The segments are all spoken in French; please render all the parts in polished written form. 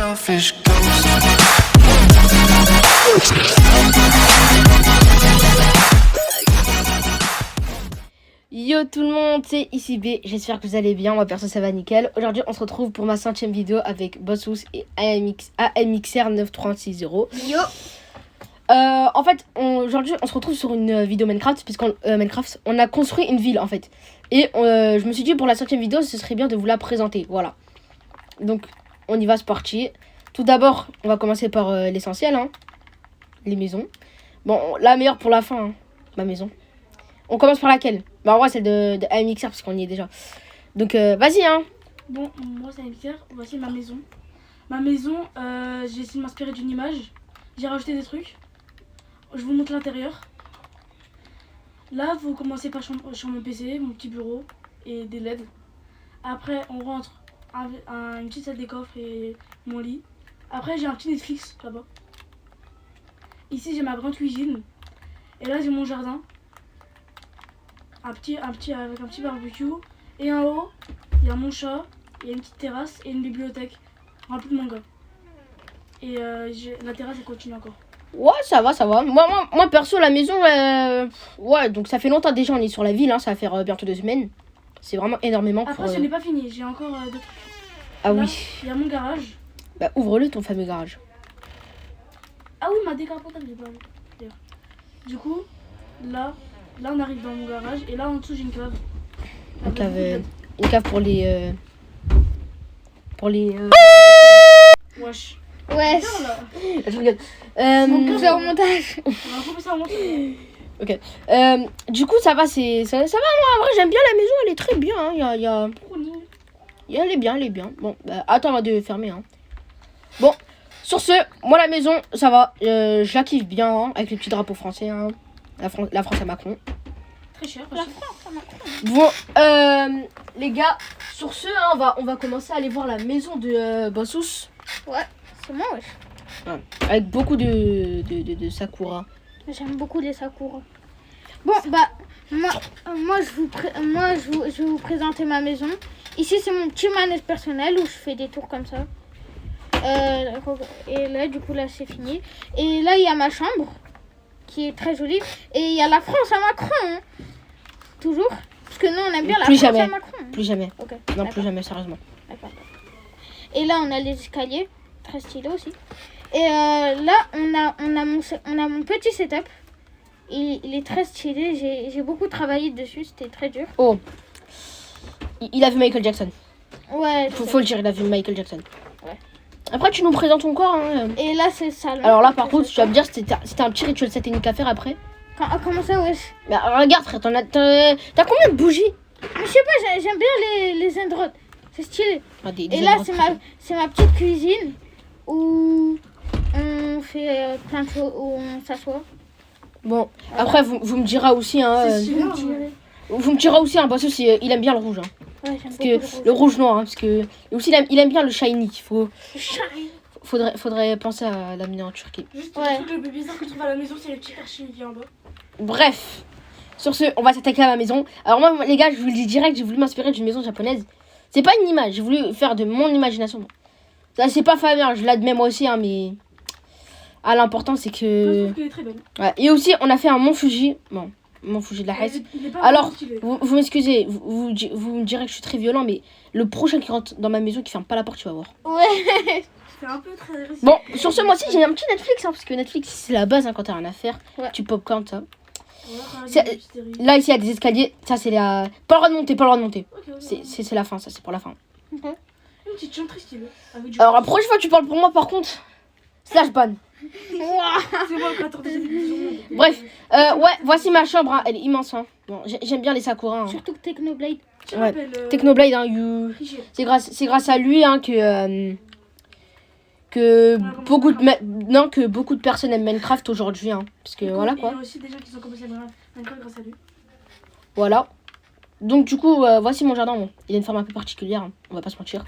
selfish ghost. Yo tout le monde, c'est ici B, j'espère que vous allez bien, moi perso ça va nickel. Aujourd'hui on se retrouve pour ma 5ème vidéo avec Bossous et AMXR 9360. Yo. En fait, aujourd'hui on se retrouve sur une vidéo Minecraft, puisqu'on Minecraft, on a construit une ville en fait. Et je me suis dit pour la 5ème vidéo ce serait bien de vous la présenter, voilà. Donc on y va, c'est parti. Tout d'abord on va commencer par l'essentiel, hein. Les maisons. Bon, la meilleure pour la fin, hein, ma maison. On commence par laquelle? Bah en vrai celle de AMXR parce qu'on y est déjà. Donc vas-y hein. Bon, moi c'est AMXR, voici ma maison. Ma maison, j'ai essayé de m'inspirer d'une image. J'ai rajouté des trucs. Je vous montre l'intérieur. Là, vous commencez par sur mon PC, mon petit bureau et des LED. Après, on rentre une petite salle des coffres et mon lit. Après, j'ai un petit Netflix là-bas. Ici, j'ai ma grande cuisine. Et là, j'ai mon jardin. Avec un petit barbecue. Et en haut, il y a mon chat, il y a une petite terrasse et une bibliothèque remplie de mangas. Et la terrasse, elle continue encore. Ouais, ça va, ça va. Moi perso, la maison, ouais, donc ça fait longtemps déjà, on est sur la ville, hein, ça va faire bientôt 2 semaines. C'est vraiment énormément. Après, ce n'est pas fini, j'ai encore d'autres trucs. Ah là, oui. Il y a mon garage. Bah ouvre-le ton fameux garage. Ah oui, ma décapotable, j'ai pas vu. D'ailleurs. Du coup, là, on arrive dans mon garage et là en dessous j'ai une cave. Une cave pour les. Wesh. Ouais, Tiens, là. Je regarde. on fait au montage. On va couper ça en montage. Ok. Du coup, ça va, ça va. Moi, en vrai, j'aime bien la maison, elle est très bien. Hein. Elle est bien, elle est bien. Bon, bah, attends, on va de fermer. Hein. Bon, sur ce, moi, la maison, ça va. Je la kiffe bien, hein, avec les petits drapeaux français. Hein. La France à Macron. Très cher. La France, ça m'a- Bon, les gars, sur ce, hein, on va commencer à aller voir la maison de Bossous. C'est moi, wesh. Ouais, avec beaucoup de sakura. J'aime beaucoup les sakura. Bon, bah, moi je vais vous présenter ma maison. Ici, c'est mon petit manège personnel où je fais des tours comme ça. Et là, du coup, là, c'est fini. Et là, il y a ma chambre qui est très jolie. Et il y a la France à Macron. Hein. Toujours. Parce que nous, on aime bien la Plus France jamais. à Macron. Hein. Plus jamais. Ok. Non, d'accord. plus jamais, sérieusement. D'accord. Et là, on a les escaliers, très stylé aussi. Et là, on a mon petit setup. Il est très stylé. J'ai beaucoup travaillé dessus. C'était très dur. Oh, il a vu Michael Jackson. Ouais. Faut le dire, il a vu Michael Jackson. Ouais. Après, tu nous présentes ton corps. Hein. Et là, c'est le salon. Alors là, par contre, tu vas me dire, c'était un petit rituel satanique à faire après. Comment ça, wesh? Bah, regarde, frère, t'as combien de bougies? Mais je sais pas, j'aime bien les endroits. C'est stylé. Ah, des Et là, endroits c'est ma petite cuisine où on fait plein de choses, où on s'assoit. Bon, après, vous me direz aussi, hein. C'est stylé, hein. Vous me direz aussi, hein, parce que il aime bien le rouge, hein. Ouais, j'aime Parce beaucoup que le rouge noir, hein, parce que et aussi il aime bien le shiny. Faudrait penser à l'amener en Turquie. Juste Ouais. le truc le plus bizarre que je trouve à la maison, c'est les petits archives qui en bas. Bref, sur ce, on va s'attaquer à ma maison. Alors moi, les gars, je vous le dis direct, j'ai voulu m'inspirer d'une maison japonaise. C'est pas une image, j'ai voulu faire de mon imagination. Ça, c'est pas fameux, je l'admets moi aussi, hein, mais l'important c'est Je que. trouve qu'elle est très belle. Ouais. Et aussi, on a fait un Mont Fuji. Bon, Mont Fuji de la Hesse. Il est pas Alors, vraiment stylé. vous m'excusez, vous me direz que je suis très violent, mais le prochain qui rentre dans ma maison, qui ferme pas la porte, tu vas voir. Ouais. C'est un peu très agressif. Bon, sur ce mois-ci, j'ai un petit Netflix, hein, parce que Netflix, c'est la base hein, quand t'as rien à faire. Ouais. Tu popcorn, ça. On va regarder c'est- des petites séries. Là, ici, il y a des escaliers. Ça, c'est la. Pas le droit de monter, pas le droit de monter. Ok. C'est la fin, ça, c'est pour la fin. Une petite chambre très stylée. Avec du Alors, la prochaine fois que tu parles pour moi, par contre, slash ban. C'est moi le créateur des émissions. Bref, ouais, voici ma chambre, hein, elle est immense. Hein. Bon, j'aime bien les Sakura. Hein. Surtout que Technoblade. Tu Ouais. rappelles Technoblade, hein, Richel. c'est grâce à lui hein, que beaucoup de personnes aiment Minecraft aujourd'hui. Hein, parce que voilà quoi. Il y a aussi des gens qui sont commencé à Minecraft grâce à lui. Voilà. Donc du coup, voici mon jardin. Bon, il a une forme un peu particulière, hein, on va pas se mentir.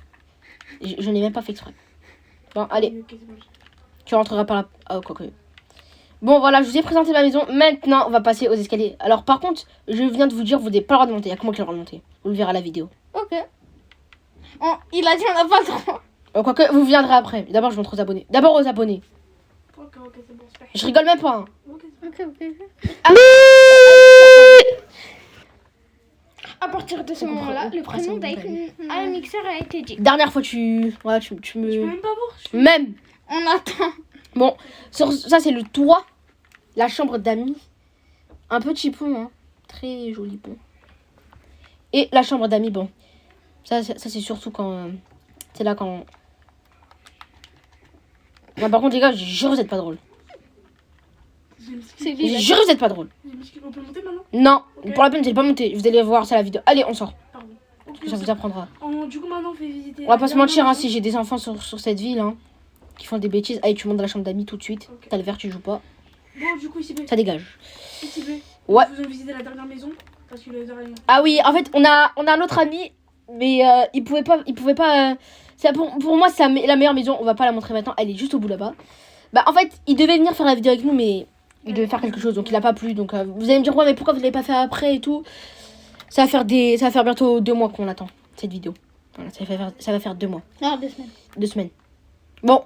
Je n'ai même pas fait exprès. Bon, allez, Ok, c'est bon. tu rentreras par là. Oh, quoi que. Bon, voilà, je vous ai présenté ma maison. Maintenant, on va passer aux escaliers. Alors, par contre, je viens de vous dire, vous n'avez pas le droit de monter. Il y a que moi qui ai le droit de monter. Vous le verrez à la vidéo. Ok. Oh, il a dit on n'a pas le droit. Quoique, vous viendrez après. D'abord, je montre aux abonnés. D'abord aux abonnés. Ok, c'est bon, super. Je rigole même pas. Hein. Ok, Ok. Ah, À partir de ce On comprend. moment-là, le Ah, prénom c'est d'Iphone à Mixer a été dit. dernière fois, tu Je peux me... même pas voir. Même. On attend. Bon, ça, c'est le toit. La chambre d'amis. Un petit pont, hein. Très joli pont. Et la chambre d'amis, bon. Ça c'est surtout quand... c'est là quand... Non, par contre, les gars, je jure, vous êtes pas drôle. C'est Je lui. jure, vous êtes pas drôle. On peut monter maintenant? Non, Ok. pour la peine, vous allez pas monter. Vous allez voir ça la vidéo. Allez, on sort. Pardon. Ok, Ça vous apprendra. Du coup, maintenant, on fait visiter. On va pas se mentir, hein, hein, si j'ai des enfants sur cette ville, hein, qui font des bêtises. Allez, tu montes dans la chambre d'amis tout de suite. Ok. T'as le verre, tu joues pas. Bon, du coup, ici, B. Ça dégage. Ici, B. Ouais. Vous avez visité la dernière maison parce que les araignées. Ah oui, en fait, on a un autre ami, mais il pouvait pas. C'est pour moi, c'est la meilleure maison. On va pas la montrer maintenant. Elle est juste au bout là-bas. Bah, en fait, il devait venir faire la vidéo avec nous, mais il devait faire quelque chose, donc il a pas plu. Donc vous allez me dire, ouais, mais pourquoi vous l'avez pas fait après et tout. Ça va faire bientôt 2 mois qu'on attend cette vidéo. Voilà, ça va faire 2 mois. Non, 2 semaines. 2 semaines. Bon,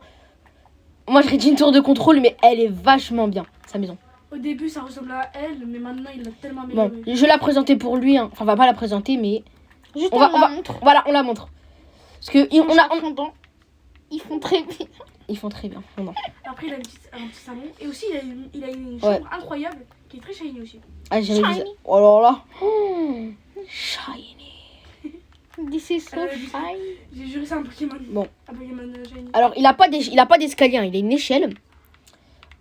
moi je dit une tour de contrôle, mais elle est vachement bien, sa maison. Au début, ça ressemble à elle, mais maintenant, il l'a tellement Bon, amélioré. je vais la présenter pour lui. Hein. Enfin, on va pas la présenter, mais Juste on va, on on la va, montre. voilà, on la montre. Parce que Ils font très bien. ils font très bien. Non. Après, il a un petit salon. Et aussi, il a une Ouais. chambre incroyable qui est très shiny aussi. Ah, j'ai vu ça. Shiny. Oh là là. Shiny. This is so Euh, shy. J'ai juré, c'est un Pokémon. Bon. Un Pokémon shiny. Alors, il a pas d'escalier, hein. Il a une échelle.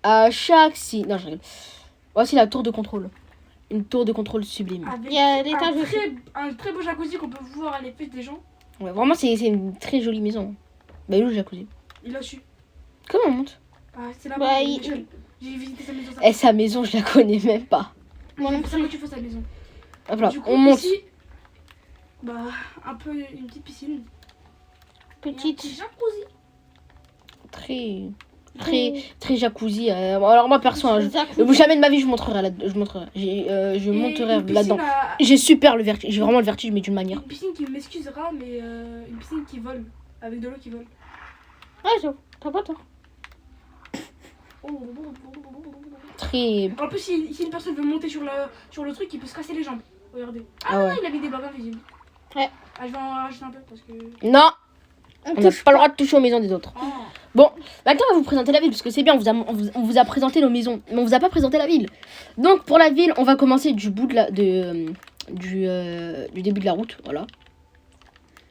À chaque non, je rigole. Voici la tour de contrôle. Une tour de contrôle sublime. Avec Il y a l'étage aussi. un très beau jacuzzi qu'on peut voir à les fêtes des gens. Ouais, vraiment, c'est une très jolie maison. Bah, où le jacuzzi? Il a su. Comment on monte? Ah, c'est là-bas. Bah, il y a il- une échelle. J'ai visité sa maison. Eh, sa maison, je la connais même pas. Moi non C'est pour ça plus. que tu fais sa maison. Ah, voilà, Du coup, on monte. ici, bah, un peu une petite piscine. Et un Petite. petit jacuzzi. Très jacuzzi. Alors, moi, perso, hein, jamais de ma vie, je montrerai je montrerai une piscine là-dedans. à- J'ai super le vertige. J'ai vraiment le vertige, mais d'une manière. Une piscine qui m'excusera, mais une piscine qui vole. Avec de l'eau qui vole. Ouais, j'avoue. T'as pas tort. Très. En plus, si une personne veut monter sur le truc, il peut se casser les jambes. Regardez. Ah Ah, ouais. il a mis des blocs invisibles. Ouais. Ah, je vais en rajouter un peu parce que. Non, On on n'a touche pas le droit de toucher aux maisons des autres. Ah. Bon, maintenant on va vous présenter la ville parce que c'est bien, on vous a présenté nos maisons, mais on vous a pas présenté la ville. Donc pour la ville, on va commencer du bout du début de la route, voilà.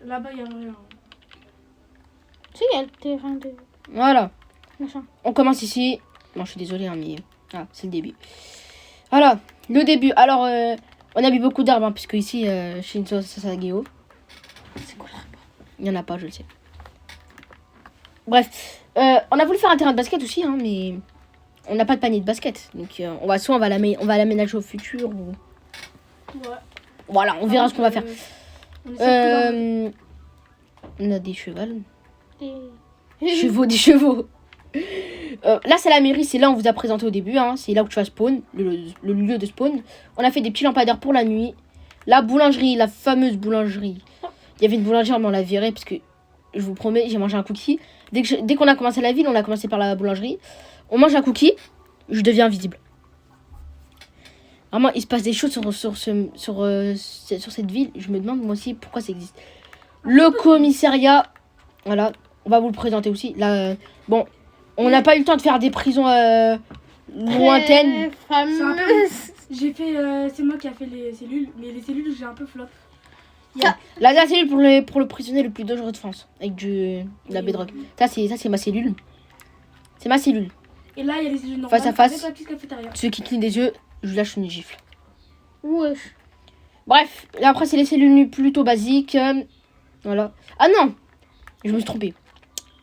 Là-bas, il y a rien. Si, il y a le terrain de Voilà. machin. On commence ici. Non, je suis désolée, hein, mais c'est le début. Voilà, le début. Alors, on a mis beaucoup d'arbres, hein, puisque ici, chez Sasageo, C'est quoi là? il n'y en a pas, je le sais. Bref, on a voulu faire un terrain de basket aussi, hein, mais on n'a pas de panier de basket. Donc, soit on va l'aménager au futur, ou... Ouais. Voilà, on verra ce qu'on va faire. On essaie On a des chevals. Et... Des chevaux. Là, c'est la mairie, c'est là on vous a présenté au début. Hein, c'est là où tu vas spawn, le lieu de spawn. On a fait des petits lampadaires pour la nuit. La boulangerie, la fameuse boulangerie. Il y avait une boulangerie, mais on l'a virée parce que je vous promets, j'ai mangé un cookie. Dès qu'on a commencé la ville, on a commencé par la boulangerie. On mange un cookie, je deviens invisible. Vraiment, il se passe des choses sur cette ville. Je me demande moi aussi pourquoi ça existe. Le commissariat, voilà, on va vous le présenter aussi. Là, bon, on n'a pas eu le temps de faire des prisons lointaines. Fameuse. J'ai fait. C'est moi qui a fait les cellules, mais les cellules, j'ai un peu flop. La cellule pour le prisonnier le plus dangereux de France, avec de la bedrock. Ça, c'est ma cellule. C'est ma cellule. Et là, il y a les cellules normales. Face à face. Avec la petite cafétéria. Ceux qui clignent des yeux, je lâche une gifle. Wesh. Bref, là, après, c'est les cellules plutôt basiques. Voilà. Ah non, je me suis trompée.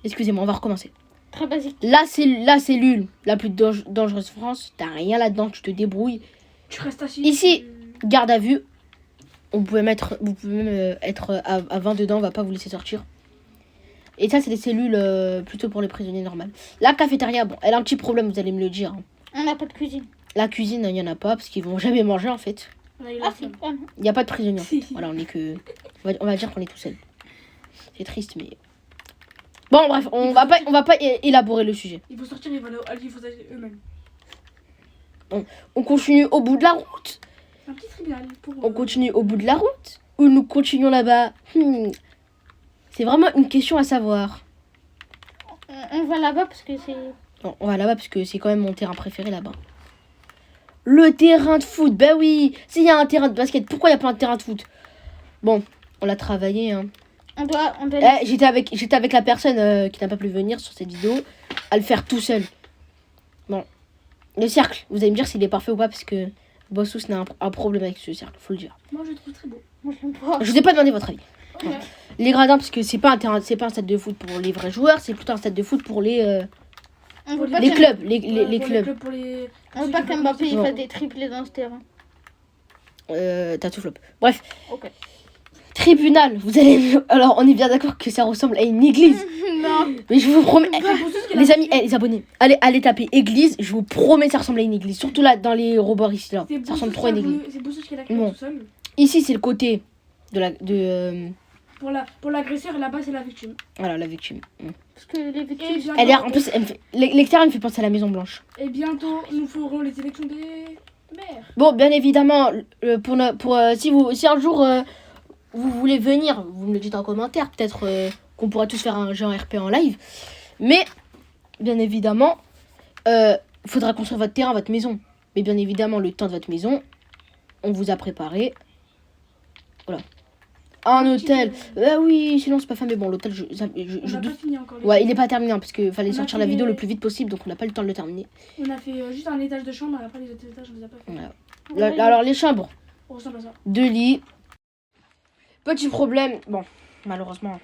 Excusez-moi, on va recommencer. Très basique. La cellule la plus dangereuse de France, t'as rien là-dedans, tu te débrouilles. Tu restes assis. Ici. Garde à vue. Vous pouvez même être à 20 dedans, on va pas vous laisser sortir. Et ça, c'est des cellules plutôt pour les prisonniers normales. La cafétéria, bon, elle a un petit problème, vous allez me le dire. Hein. On n'a pas de cuisine. La cuisine, il n'y en a pas, parce qu'ils vont jamais manger, en fait. Là, il Ah a si. flop. Ah, non. Il n'y a pas de prisonniers, en fait. Si. Voilà, on est que... On va dire qu'on est tout seul. C'est triste, mais... Bon, bref, on va pas élaborer le sujet. Il faut sortir, il faut aller eux-mêmes. On continue au bout de la route. Un petit tribunal pour. On continue au bout de la route. Ou nous continuons là-bas. C'est vraiment une question à savoir. On va là-bas parce que c'est... Non, on va là-bas parce que c'est quand même mon terrain préféré là-bas. Le terrain de foot, bah oui. S'il y a un terrain de basket, pourquoi il y a pas un terrain de foot? Bon, on l'a travaillé, hein. On doit J'étais avec la personne qui n'a pas pu venir sur cette vidéo à le faire tout seul. Bon, le cercle, vous allez me dire s'il est parfait ou pas parce que Bossous n'a un problème avec ce cercle, faut le dire. Moi, je le trouve très beau. Moi, je l'aime pas. Je vous ai pas demandé votre avis. Ok. Les gradins, parce que c'est pas un stade de foot pour les vrais joueurs, c'est plutôt un stade de foot pour les On veut pas les que- clubs, Pour les les clubs. pour les. On veut pas qu'Mbappé il Non. fasse des triplés dans ce terrain. T'as tout flop. Bref, Ok. tribunal. Vous allez. Alors, on est bien d'accord que ça ressemble à une église. Non. Mais je vous promets. C'est Bossous qui l'a Les fait. amis, les abonnés, allez taper église. Je vous promets, ça ressemble à une église. Surtout là, dans les rebords ici, là. C'est Ça ressemble Bossous trop à une qui a église. voulu- C'est Bossous qui l'a créé Bon. tout seul. Ici, c'est le côté de Pour l'agresseur, et là-bas, c'est la victime. voilà, la victime. Parce que les Et victimes... bientôt, Elle est en plus, l'extérieur me fait penser à la Maison Blanche. et bientôt, nous ferons les élections des maires. Bon, bien évidemment, si un jour vous voulez venir, vous me le dites en commentaire. Peut-être qu'on pourra tous faire un jeu en RP en live. Mais, bien évidemment, il faudra construire votre terrain, votre maison. Mais bien évidemment, le temps de votre maison, on vous a préparé. Voilà. Un hôtel. Ah oui, sinon c'est pas fameux. Bon, l'hôtel, je On n'a doute. pas fini encore. les Ouais, filles. il est pas terminé hein, parce qu'il fallait On a sortir la fait- vidéo le plus vite possible, donc on n'a pas eu le temps de le terminer. On a fait juste un étage de chambre, et après les autres étages, on les a pas fait. Voilà. Alors, les chambres. On ressemble à ça. 2 lits. Petit problème. Bon, malheureusement,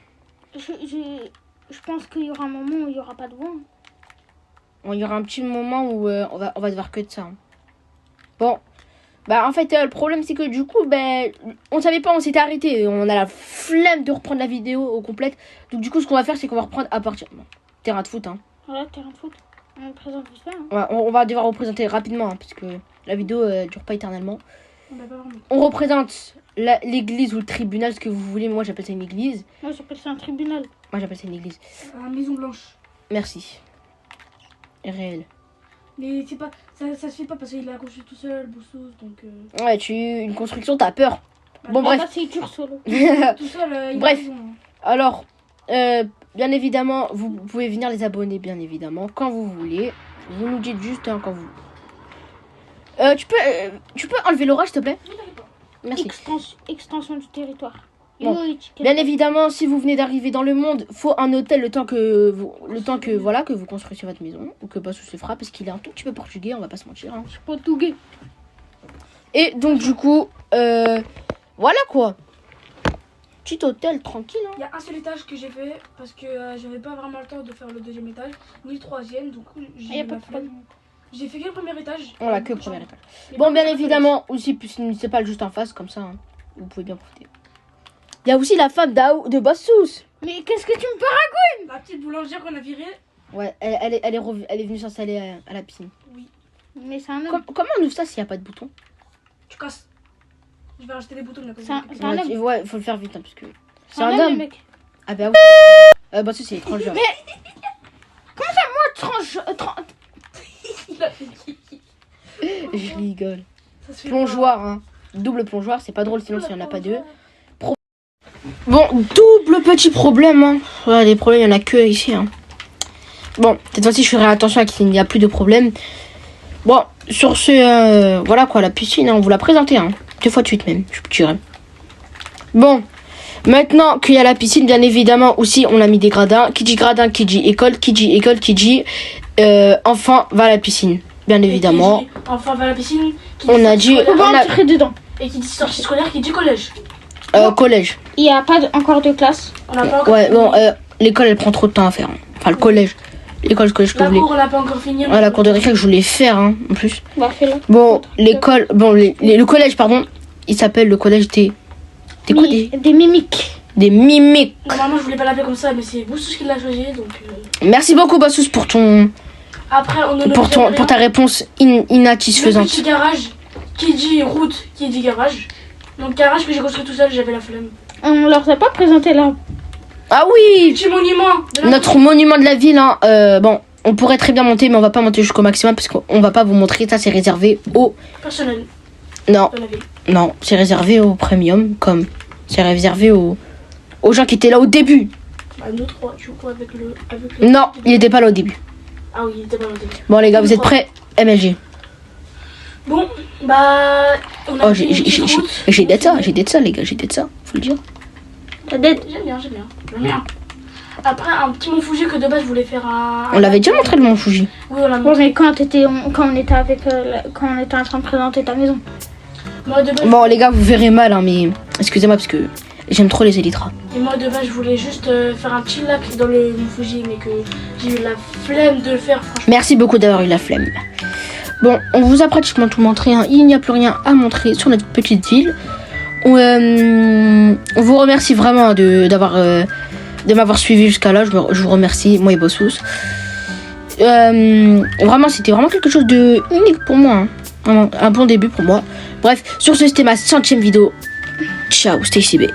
Je pense qu'il y aura un moment où il y aura pas de vent. il y aura un petit moment où on va devoir que de ça. hein. Bon. Bah, en fait, le problème, c'est que du coup, on savait pas, on s'était arrêté. On a la flemme de reprendre la vidéo au complète. Donc, du coup, ce qu'on va faire, c'est qu'on va reprendre à partir. Bon, terrain de foot, hein. Voilà, terrain de foot. On présente tout ça. Hein. Ouais, on va devoir représenter rapidement, hein, parce que la vidéo dure pas éternellement. On l'a pas vraiment. On représente l'église ou le tribunal, ce que vous voulez. Moi, j'appelle ça une église. Moi, j'appelle ça un tribunal. Moi, j'appelle ça une église. La Maison Blanche. Merci. Réel. Mais c'est pas, ça se fait pas parce qu'il a construit tout seul, Bossous, donc. Ouais, une construction, t'as peur. Bon, bref. Là, c'est dur solo. Tout seul, il Bref. a raison, hein. Alors, bien évidemment, vous pouvez venir les abonner, bien évidemment, quand vous voulez. Vous nous dites juste hein, quand vous. Tu peux enlever l'orage, s'il te plaît? Merci. Extension du territoire. Bon. Bien évidemment, si vous venez d'arriver dans le monde, faut un hôtel le temps que vous construisez votre maison ou que Bossous se fera parce qu'il est un tout petit peu portugais, on va pas se mentir. Hein. Je suis portugais. Et donc du coup, voilà quoi. Petit hôtel tranquille. Hein. Il y a un seul étage que j'ai fait parce que j'avais pas vraiment le temps de faire le deuxième étage, ni le troisième, donc Il y a pas de flemme. J'ai fait que le premier étage. Voilà que le premier étage. Et Bon, pas bien le évidemment aussi, c'est pas juste en face comme ça. Hein. Vous pouvez bien profiter. Il y a aussi la femme de Bossous. Mais qu'est-ce que tu me parles? La petite boulangère qu'on a virée. Ouais, elle est venue s'installer à la piscine. Oui. Mais c'est un homme. Comment on ouvre ça s'il n'y a pas de bouton? Tu casses. Je vais rajouter des boutons là. C'est un homme. Ouais, faut le faire vite hein, parce que. C'est C'est un le homme. mec. Ah bah oui. Bossous c'est étranger. Il a fait qui? Je rigole. Ça se fait Plongeoir, hein. Double plongeoir, c'est pas drôle pas. sinon s'il n'y en a pas deux. Bon, double petit problème. Hein. Ouais, des problèmes, il n'y en a que ici. Hein. Bon, cette fois-ci, je ferai attention à qu'il n'y a plus de problème. Bon, sur ce, voilà quoi, la piscine, hein, on vous l'a présentée. Hein. 2 fois de suite même, je dirais. Bon, maintenant qu'il y a la piscine, bien évidemment, aussi, on a mis des gradins. Qui dit gradin, qui dit école, qui dit enfant va à la piscine. Bien évidemment. Et qui dit enfant vers la piscine. Qui On dit a sortie dit- scolaire, on a- Entrer dedans. Et qui dit sortie scolaire, qui dit collège. Collège. Il n'y a pas encore de classe. On n'a pas encore Ouais, fini. bon, l'école, elle prend trop de temps à faire. Hein. Enfin, le collège. L'école, le collège que La vous voulez. cour, on n'a pas encore fini. Ouais, la cour de récré que je voulais faire, hein, en plus. Bah, fais-le. Bon, l'école, bon, le collège, pardon, il s'appelle le collège des quoi, Des mimiques. des mimiques. Normalement, je voulais pas l'appeler comme ça, mais c'est Bossous qui l'a choisi, donc. Merci beaucoup, Bossous, pour Après, on ne pour ta réponse Le insatisfaisante. petit garage, qui dit route, qui dit garage. Donc garage que j'ai construit tout seul, j'avais la flemme. On leur a pas présenté là. Ah oui, Petit monument de la... notre monument de la ville, hein. Bon, on pourrait très bien monter, mais on va pas monter jusqu'au maximum parce qu'on va pas vous montrer. Ça, c'est réservé au... personnel Non, de la ville. non, c'est réservé au premium, comme c'est réservé aux gens qui étaient là au début. Bah, nous trois, du coup, avec le... Non, il était pas là au début. Ah oui, il était pas là au début. Bon, les gars, vous êtes prêts? MLG. Bon, bah... On a Oh, fait une petite route. j'ai d'être ça, les gars, j'ai d'être ça, faut le dire. J'aime bien. J'aime bien. Après, un petit Mont Fuji que de base, je voulais faire un... On l'avait déjà montré le Mont Fuji. Oui, on l'a Ouais, montré. mais quand on était avec quand on était en train de présenter ta maison. Moi, de base, Bon, les gars, vous verrez mal, hein, mais excusez-moi parce que j'aime trop les élytras. et moi, de base, je voulais juste faire un petit lac dans le Mont Fuji, mais que j'ai eu la flemme de le faire, franchement. Merci beaucoup d'avoir eu la flemme. Bon, on vous a pratiquement tout montré, hein. Il n'y a plus rien à montrer sur notre petite ville. On vous remercie vraiment de m'avoir suivi jusqu'à là. Je vous remercie, moi et Bossous. Vraiment, c'était vraiment quelque chose de unique pour moi, hein. Vraiment, un bon début pour moi. Bref, sur ce, c'était ma 100e vidéo. Ciao, c'était CB.